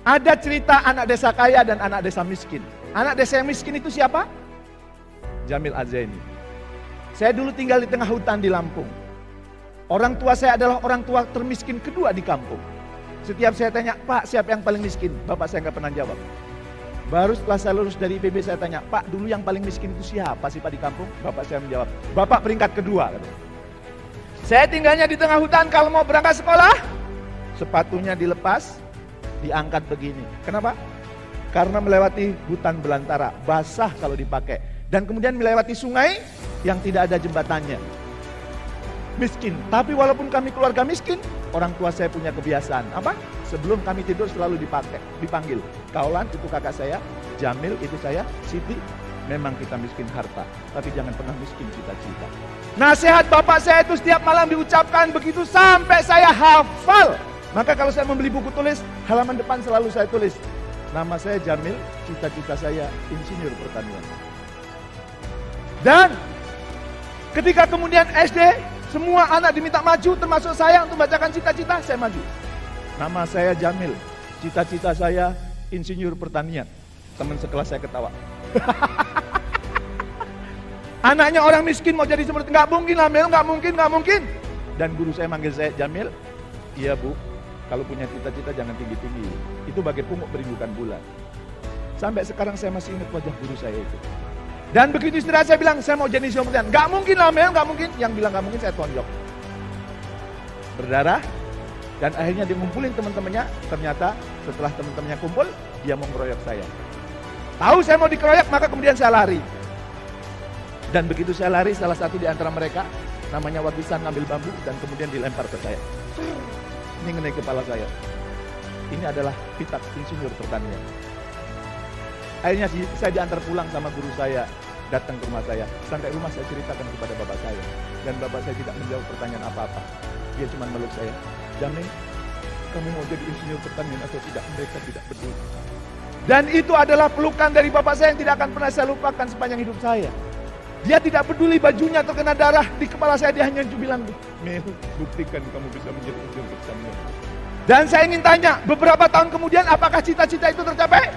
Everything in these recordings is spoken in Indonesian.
Ada cerita anak desa kaya dan anak desa miskin. Anak desa yang miskin itu siapa? Jamil Azeni. Saya dulu tinggal di tengah hutan di Lampung. Orang tua saya adalah orang tua termiskin kedua di kampung. Setiap saya tanya, Pak siapa yang paling miskin? Bapak saya nggak pernah jawab. Baru setelah saya lulus dari IPB saya tanya, Pak dulu yang paling miskin itu siapa sih Pak di kampung? Bapak saya menjawab, Bapak peringkat kedua. Saya tinggalnya di tengah hutan, kalau mau berangkat sekolah, sepatunya dilepas, diangkat begini. Kenapa? Karena melewati hutan belantara, basah kalau dipakai. Dan kemudian melewati sungai yang tidak ada jembatannya. Miskin, tapi walaupun kami keluarga miskin, orang tua saya punya kebiasaan. Apa? Sebelum kami tidur selalu dipanggil. Kaulan itu kakak saya, Jamil itu saya, Siti. Memang kita miskin harta, tapi jangan pernah miskin cita-cita. Nasihat bapak saya itu setiap malam diucapkan begitu sampai saya hafal. Maka kalau saya membeli buku tulis, halaman depan selalu saya tulis, nama saya Jamil, cita-cita saya insinyur pertanian. Dan ketika kemudian SD, semua anak diminta maju, termasuk saya untuk bacakan cita-cita, saya maju. Nama saya Jamil, cita-cita saya insinyur pertanian. Teman sekelas saya ketawa. Anaknya orang miskin mau jadi seperti, nggak mungkin lah Mel, nggak mungkin. Dan guru saya manggil saya, Jamil, iya bu, kalau punya cita-cita jangan tinggi-tinggi. Itu bagai pungut berindukan bulan. Sampai sekarang saya masih ingat wajah guru saya itu. Dan begitu istirahat saya bilang, saya mau jadi insinyur pertanian. Nggak mungkin lah Mel, nggak mungkin. Yang bilang nggak mungkin saya tonjok. Berdarah. Dan akhirnya dia ngumpulin teman-temannya. Ternyata setelah teman-temannya kumpul, dia mau ngeroyok saya. Tahu saya mau dikeroyok, maka kemudian saya lari. Dan begitu saya lari, salah satu di antara mereka, namanya Wagisan, ngambil bambu dan kemudian dilempar ke saya. Ini ngenai kepala saya. Ini adalah pitak insinyur pertanian. Akhirnya saya diantar pulang sama guru saya, datang ke rumah saya. Sampai rumah saya ceritakan kepada bapak saya. Dan bapak saya tidak menjawab pertanyaan apa-apa. Dia cuma meluk saya. Jamil, kamu mau jadi insinyur pertanian atau tidak? Mereka tidak peduli. Dan itu adalah pelukan dari bapak saya yang tidak akan pernah saya lupakan sepanjang hidup saya. Dia tidak peduli bajunya terkena darah di kepala saya, dia hanya bilang, Mel, buktikan kamu bisa menjadi insinyur pertanian. Dan saya ingin tanya, beberapa tahun kemudian apakah cita-cita itu tercapai?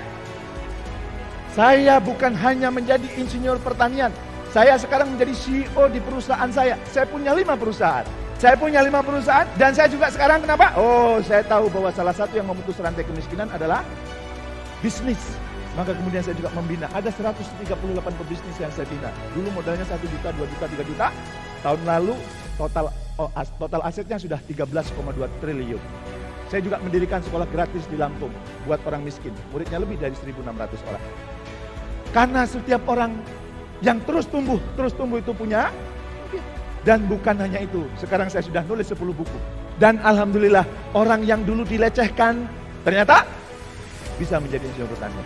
Saya bukan hanya menjadi insinyur pertanian, saya sekarang menjadi CEO di perusahaan saya. Saya punya 5 perusahaan. Dan saya juga sekarang kenapa? Oh, saya tahu bahwa salah satu yang memutus rantai kemiskinan adalah bisnis. Maka kemudian saya juga membina. Ada 138 pebisnis yang saya bina. Dulu modalnya 1 juta, 2 juta, 3 juta. Tahun lalu total asetnya sudah 13,2 triliun. Saya juga mendirikan sekolah gratis di Lampung buat orang miskin. Muridnya lebih dari 1.600 orang. Karena setiap orang yang terus tumbuh itu punya. Dan bukan hanya itu, sekarang saya sudah nulis 10 buku. Dan alhamdulillah, orang yang dulu dilecehkan, ternyata bisa menjadi insinyur pertanian.